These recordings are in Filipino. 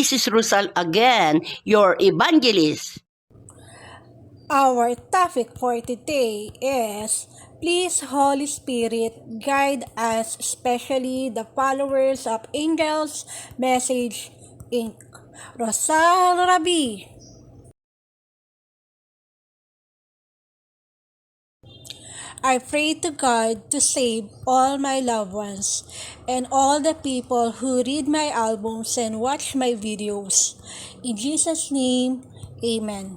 this is Rosal again, your evangelist. Our topic for today is, please Holy Spirit guide us, especially the followers of Angels Message Inc. Rosal Rabi. I pray to God to save all my loved ones and all the people who read my albums and watch my videos. In Jesus' name, Amen.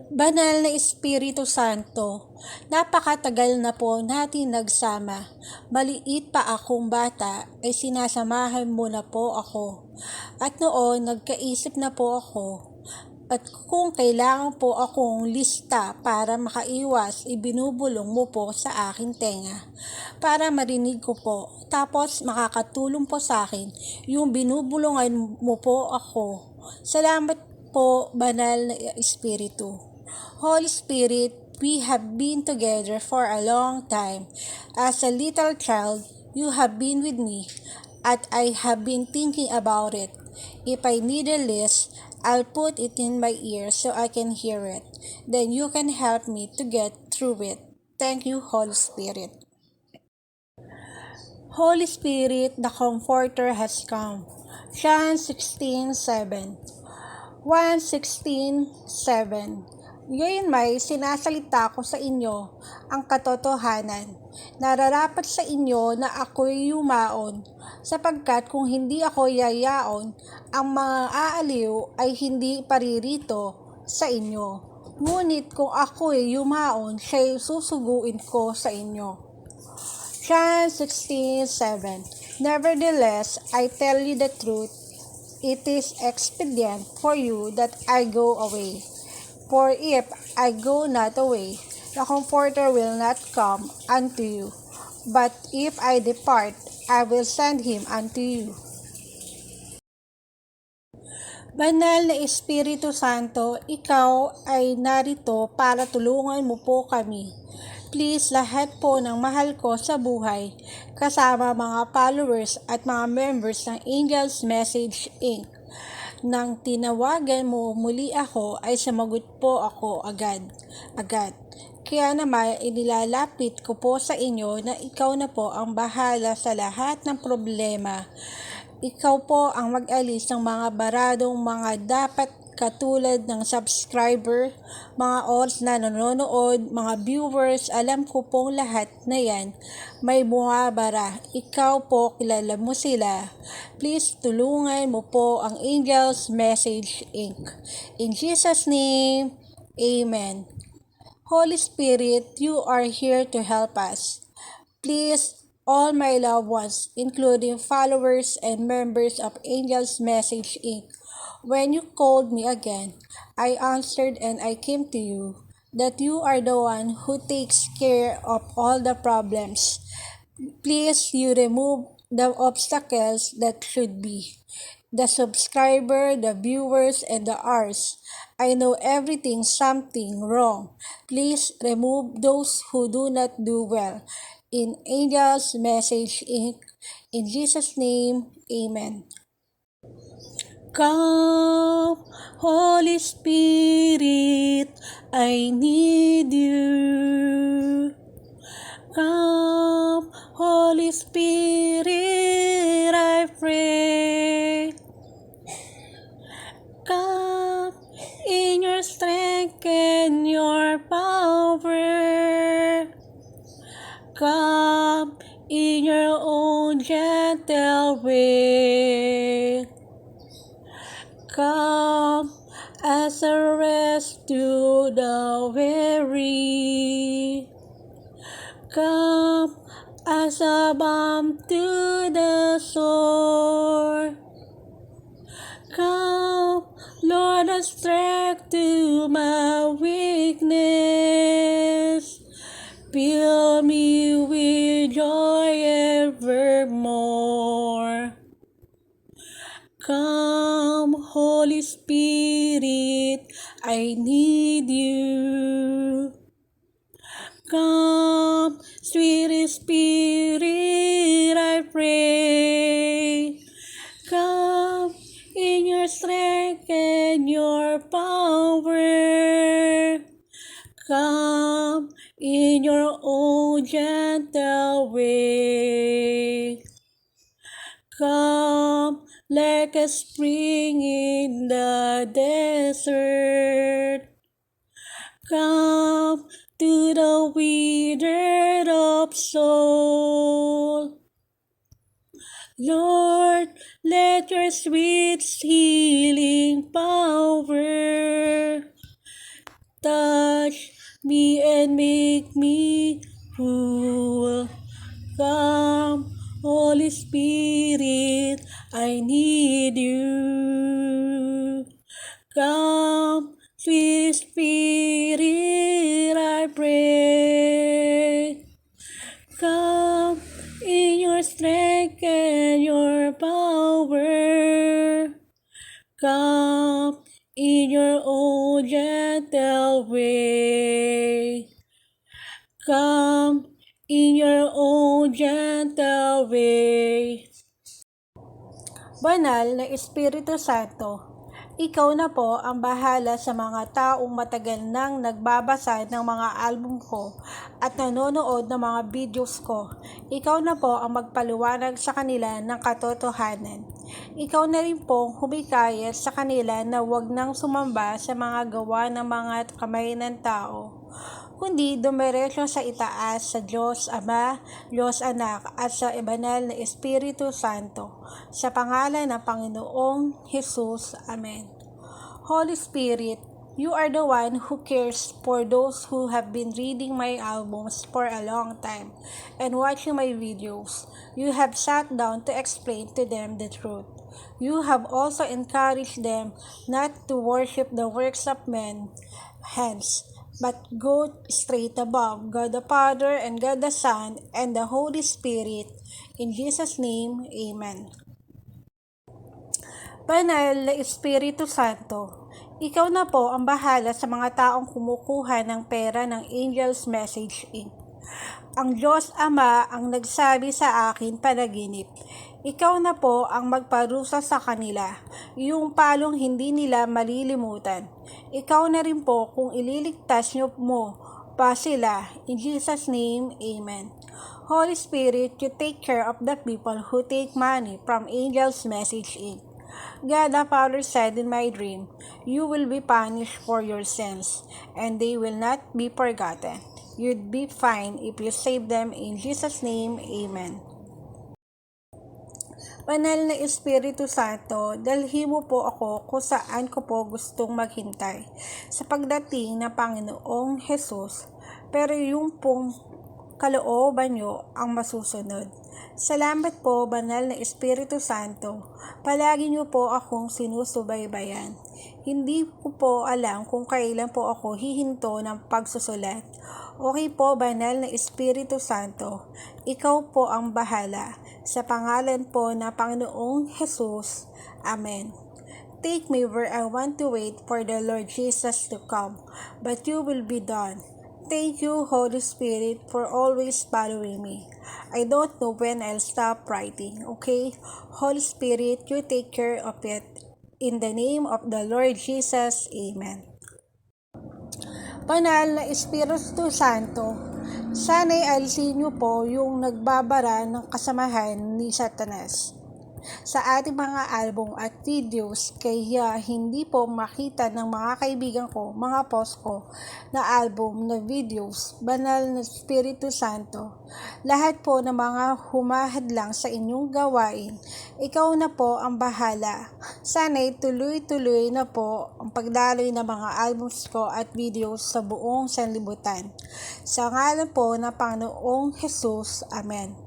Banal na Espiritu Santo, napakatagal na po natin nagsama. Maliit pa akong bata ay sinasamahan mo na po ako. At noon nagkaisip na po ako. At kung kailangan po akong lista para makaiwas, ibinubulong mo po sa aking tenga para marinig ko po. Tapos makakatulong po sa akin yung binubulungan mo po ako. Salamat po, Banal na Espiritu. Holy Spirit, we have been together for a long time. As a little child, you have been with me, and I have been thinking about it. If I need a list, I'll put it in my ear so I can hear it. Then you can help me to get through it. Thank you, Holy Spirit. Holy Spirit, the Comforter has come. John 16:7. 1:16:7. Ngayon may sinasalita ko sa inyo ang katotohanan. Nararapat sa inyo na ako'y yumaon, sapagkat kung hindi ako yayaon, ang mga aaliw ay hindi paririto sa inyo. Ngunit kung ako'y yumaon, siya'y susuguin ko sa inyo. John 16:7. Nevertheless, I tell you the truth, it is expedient for you that I go away. For if I go not away, the Comforter will not come unto you. But if I depart, I will send him unto you. Banal na Espiritu Santo, ikaw ay narito para tulungan mo po kami. Please, lahat po ng mahal ko sa buhay, kasama mga followers at mga members ng Angels Message Inc. Nang tinawagan mo muli ako ay sumagot po ako agad. Kaya naman inilalapit ko po sa inyo na ikaw na po ang bahala sa lahat ng problema. Ikaw po ang mag-alis ng mga baradong mga dapat katulad ng subscriber, mga odds na nanonood, mga viewers, alam ko pong lahat na yan may bumabara. Ikaw po, kilala mo sila. Please, tulungan mo po ang Angels Message Inc. In Jesus' name, Amen. Holy Spirit, you are here to help us. Please, all my loved ones, including followers and members of Angels Message Inc., when you called me again, I answered and I came to you, that you are the one who takes care of all the problems. Please, you remove the obstacles that should be. The subscriber, the viewers, and the hours. I know everything something wrong. Please remove those who do not do well. In Angels Message Inc. In Jesus' name, Amen. Come, Holy Spirit, I need you. Come, Holy Spirit, I pray. Come in your strength and your power. Come in your own gentle way. Come as a rest to the weary. Come as a balm to the sore. Come, Lord, a strength to my weakness. Fill me with joy evermore. Come, Holy Spirit, I need you. Come, sweet Spirit, I pray. Come. and your power. Come in your own gentle way. Come like a spring in the desert. Come to the withered of soul. Lord, let your sweet healing power touch me and make me whole. Come, Holy Spirit, I need you. Come, sweet Spirit, I pray. Come in your strength and your power. Come in your own gentle way. Come in your own gentle way. Banal na Espiritu Santo, ikaw na po ang bahala sa mga taong matagal nang nagbabasa ng mga album ko at nanonood ng mga videos ko. Ikaw na po ang magpaliwanag sa kanila ng katotohanan. Ikaw na rin po humikayat sa kanila na huwag nang sumamba sa mga gawa ng mga kamay ng tao, kundi dumiretso sa itaas sa Diyos Ama, Diyos Anak at sa Banal na Espiritu Santo. Sa pangalan ng Panginoong Jesus. Amen. Holy Spirit, you are the one who cares for those who have been reading my albums for a long time and watching my videos. You have sat down to explain to them the truth. You have also encouraged them not to worship the works of men, hands, but go straight above God the Father and God the Son and the Holy Spirit. In Jesus' name, Amen. Banal na Espiritu Santo, ikaw na po ang bahala sa mga taong kumukuha ng pera ng Angel's Message Inc. Ang Diyos Ama ang nagsabi sa akin panaginip. Ikaw na po ang magparusa sa kanila, yung palong hindi nila malilimutan. Ikaw na rin po kung ililigtas niyo mo pa sila. In Jesus' name, Amen. Holy Spirit, you take care of the people who take money from Angel's Message Inc. God the Father said in my dream, you will be punished for your sins, and they will not be forgotten. You'd be fine if you save them. In Jesus' name, Amen. Banal na Espiritu Santo, dalhin mo po ako kung saan ko po gustong maghintay sa pagdating ng Panginoong Jesus, pero yung pong kalooban nyo ang masusunod. Salamat po, Banal na Espiritu Santo. Palagi niyo po akong sinusubaybayan. Hindi ko po alam kung kailan po ako hihinto ng pagsusulat. Okay po, Banal na Espiritu Santo. Ikaw po ang bahala. Sa pangalan po ng Panginoong Jesus. Amen. Take me where I want to wait for the Lord Jesus to come, but you will be done. Thank you, Holy Spirit, for always following me. I don't know when I'll stop writing, okay? Holy Spirit, you take care of it. In the name of the Lord Jesus, Amen. Banal na Espiritu Santo, sana'y alisin niyo po yung nagbabara ng kasamahan ni Satanas sa ating mga album at videos, kaya hindi po makita ng mga kaibigan ko, mga post ko na album, na videos. Banal na Espiritu Santo, lahat po ng mga humahadlang sa inyong gawain, ikaw na po ang bahala. Sana'y tuloy-tuloy na po ang pagdaloy ng mga albums ko at videos sa buong sanlibutan. Sa ngalan po ng Panginoong Jesus, Amen.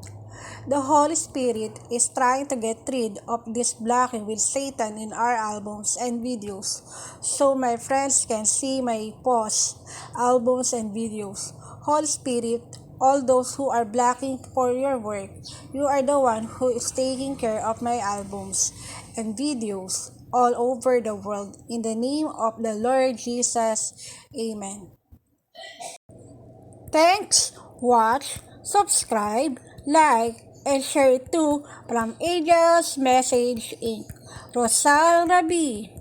The Holy Spirit is trying to get rid of this blocking with Satan in our albums and videos, so my friends can see my posts, albums, and videos. Holy Spirit, all those who are blocking for your work, you are the one who is taking care of my albums and videos all over the world. In the name of the Lord Jesus, Amen. Thanks, watch, subscribe, like, and share it too from Angel's Message Inc. Rosal Rabi.